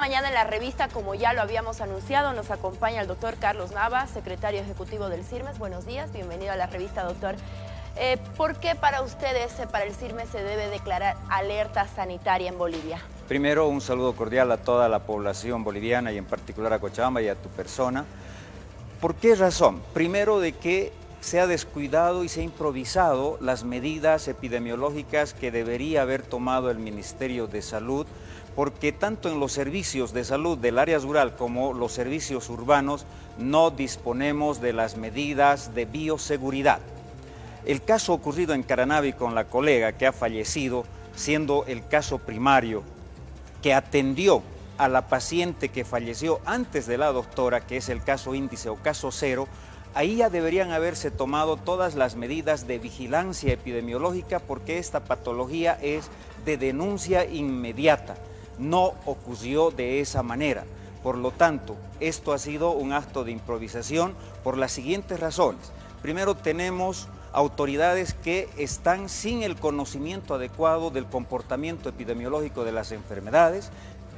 mañana en la revista, como ya lo habíamos anunciado, nos acompaña el doctor Carlos Nava, secretario ejecutivo del CIRMES. Buenos días, bienvenido a la revista, doctor. ¿Por qué para ustedes, para el CIRMES, se debe declarar alerta sanitaria en Bolivia? Primero, un saludo cordial a toda la población boliviana y en particular a Cochabamba y a tu persona. ¿Por qué razón? Primero, de que se ha descuidado y se ha improvisado las medidas epidemiológicas que debería haber tomado el Ministerio de Salud, porque tanto en los servicios de salud del área rural como los servicios urbanos no disponemos de las medidas de bioseguridad. El caso ocurrido en Caranavi con la colega que ha fallecido, siendo el caso primario, que atendió a la paciente que falleció antes de la doctora, que es el caso índice o caso cero, ahí ya deberían haberse tomado todas las medidas de vigilancia epidemiológica, porque esta patología es de denuncia inmediata. No ocurrió de esa manera. Por lo tanto, esto ha sido un acto de improvisación por las siguientes razones. Primero, tenemos autoridades que están sin el conocimiento adecuado del comportamiento epidemiológico de las enfermedades,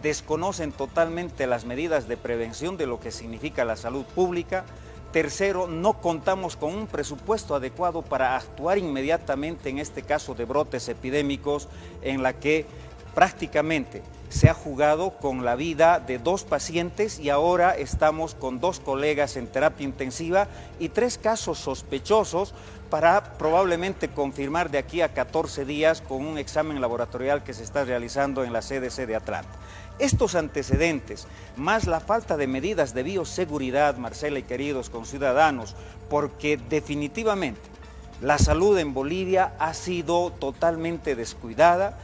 desconocen totalmente las medidas de prevención de lo que significa la salud pública. Tercero, no contamos con un presupuesto adecuado para actuar inmediatamente en este caso de brotes epidémicos, en la que prácticamente se ha jugado con la vida de 2 pacientes y ahora estamos con 2 colegas en terapia intensiva y 3 casos sospechosos para probablemente confirmar de aquí a 14 días con un examen laboratorial que se está realizando en la CDC de Atlanta. Estos antecedentes, más la falta de medidas de bioseguridad, Marcela y queridos conciudadanos, porque definitivamente la salud en Bolivia ha sido totalmente descuidada.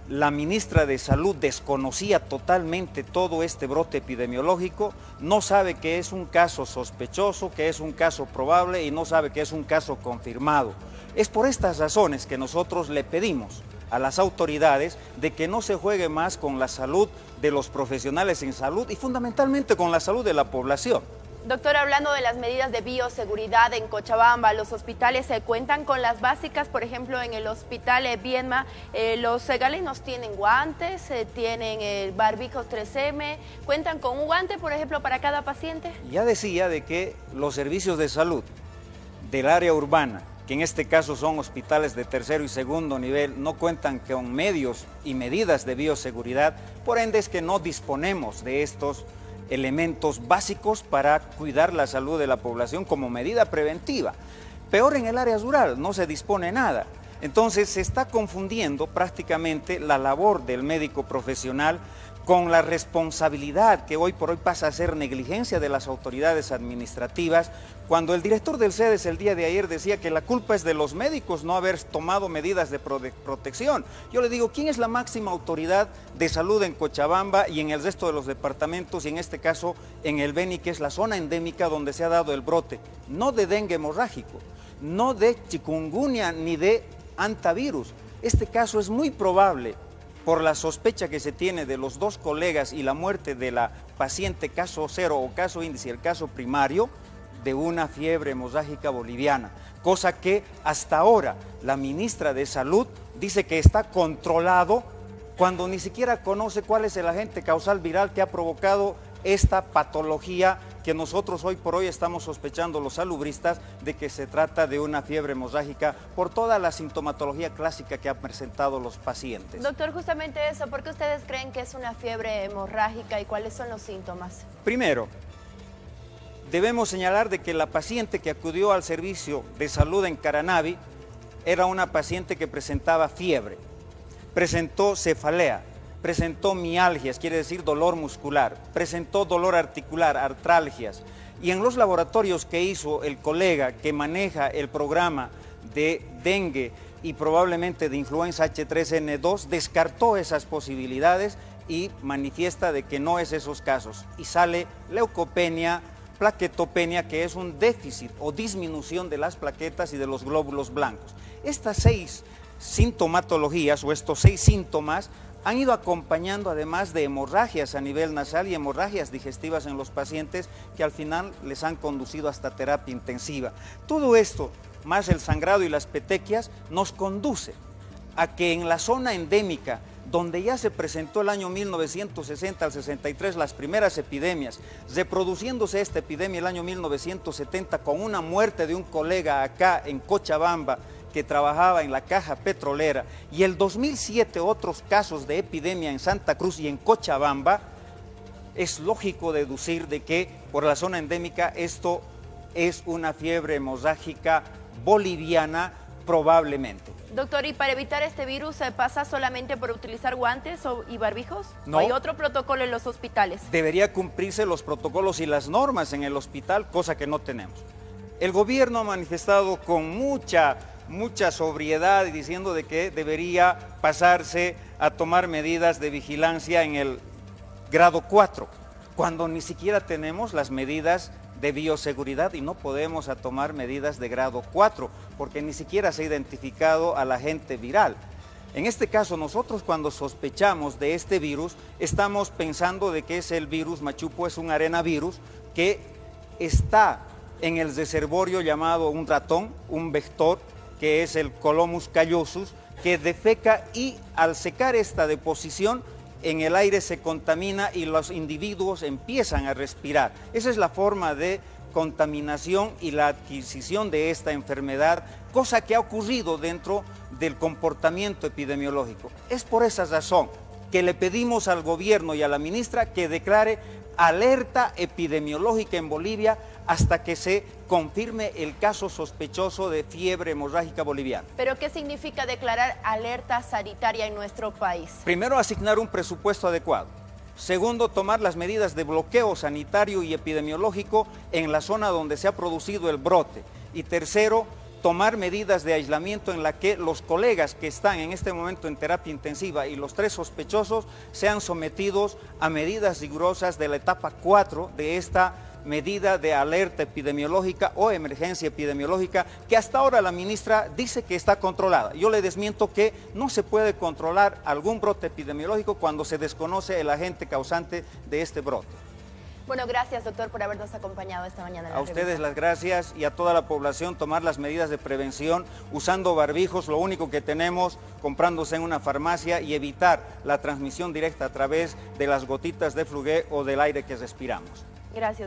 La ministra de Salud desconocía totalmente todo este brote epidemiológico, no sabe que es un caso sospechoso, que es un caso probable y no sabe que es un caso confirmado. Es por estas razones que nosotros le pedimos a las autoridades de que no se juegue más con la salud de los profesionales en salud y fundamentalmente con la salud de la población. Doctor, hablando de las medidas de bioseguridad en Cochabamba, los hospitales se cuentan con las básicas. Por ejemplo, en el hospital Viedma, los galenos tienen guantes, tienen barbijos 3M, ¿cuentan con un guante, por ejemplo, para cada paciente? Ya decía de que los servicios de salud del área urbana, que en este caso son hospitales de tercero y segundo nivel, no cuentan con medios y medidas de bioseguridad, por ende es que no disponemos de estos elementos básicos para cuidar la salud de la población como medida preventiva. Peor en el área rural, no se dispone nada. Entonces se está confundiendo prácticamente la labor del médico profesional con la responsabilidad que hoy por hoy pasa a ser negligencia de las autoridades administrativas, cuando el director del CEDES el día de ayer decía que la culpa es de los médicos no haber tomado medidas de protección. Yo le digo, ¿quién es la máxima autoridad de salud en Cochabamba y en el resto de los departamentos, y en este caso en el Beni, que es la zona endémica donde se ha dado el brote? No de dengue hemorrágico, no de chikungunya ni de antivirus. Este caso es muy probable, por la sospecha que se tiene de los 2 colegas y la muerte de la paciente caso cero o caso índice, el caso primario, de una fiebre hemorrágica boliviana, cosa que hasta ahora la ministra de Salud dice que está controlado, cuando ni siquiera conoce cuál es el agente causal viral que ha provocado esta patología que nosotros hoy por hoy estamos sospechando los salubristas de que se trata de una fiebre hemorrágica por toda la sintomatología clásica que han presentado los pacientes. Doctor, justamente eso, ¿por qué ustedes creen que es una fiebre hemorrágica y cuáles son los síntomas? Primero, debemos señalar de que la paciente que acudió al servicio de salud en Caranavi era una paciente que presentaba fiebre, presentó cefalea, presentó mialgias, quiere decir dolor muscular, presentó dolor articular, artralgias, y en los laboratorios que hizo el colega que maneja el programa de dengue y probablemente de influenza H3N2, descartó esas posibilidades y manifiesta de que no es esos casos, y sale leucopenia, plaquetopenia, que es un déficit o disminución de las plaquetas y de los glóbulos blancos. Estas 6 sintomatologías o estos 6 síntomas han ido acompañando además de hemorragias a nivel nasal y hemorragias digestivas en los pacientes que al final les han conducido hasta terapia intensiva. Todo esto, más el sangrado y las petequias, nos conduce a que en la zona endémica donde ya se presentó el año 1960 al 63 las primeras epidemias, reproduciéndose esta epidemia el año 1970 con una muerte de un colega acá en Cochabamba que trabajaba en la caja petrolera, y el 2007 otros casos de epidemia en Santa Cruz y en Cochabamba, es lógico deducir de que por la zona endémica esto es una fiebre hemorrágica boliviana probablemente. Doctor, ¿y para evitar este virus se pasa solamente por utilizar guantes y barbijos? No. ¿O hay otro protocolo en los hospitales? Debería cumplirse los protocolos y las normas en el hospital, cosa que no tenemos. El gobierno ha manifestado con mucha sobriedad diciendo de que debería pasarse a tomar medidas de vigilancia en el grado 4, cuando ni siquiera tenemos las medidas de bioseguridad y no podemos tomar medidas de grado 4, porque ni siquiera se ha identificado al agente viral. En este caso, nosotros cuando sospechamos de este virus, estamos pensando de que es el virus machupo, es un arenavirus que está en el reservorio llamado un ratón, un vector, que es el Colomus callosus, que defeca y al secar esta deposición, en el aire se contamina y los individuos empiezan a respirar. Esa es la forma de contaminación y la adquisición de esta enfermedad, cosa que ha ocurrido dentro del comportamiento epidemiológico. Es por esa razón que le pedimos al gobierno y a la ministra que declare alerta epidemiológica en Bolivia hasta que se confirme el caso sospechoso de fiebre hemorrágica boliviana. ¿Pero qué significa declarar alerta sanitaria en nuestro país? Primero, asignar un presupuesto adecuado. Segundo, tomar las medidas de bloqueo sanitario y epidemiológico en la zona donde se ha producido el brote. Y tercero, tomar medidas de aislamiento en la que los colegas que están en este momento en terapia intensiva y los 3 sospechosos sean sometidos a medidas rigurosas de la etapa 4 de esta medida de alerta epidemiológica o emergencia epidemiológica, que hasta ahora la ministra dice que está controlada. Yo le desmiento que no se puede controlar algún brote epidemiológico cuando se desconoce el agente causante de este brote. Bueno, gracias, doctor, por habernos acompañado esta mañana en la A ustedes revista. las gracias y a toda la población tomar las medidas de prevención usando barbijos, lo único que tenemos, comprándose en una farmacia, y evitar la transmisión directa a través de las gotitas de flugué o del aire que respiramos. Gracias.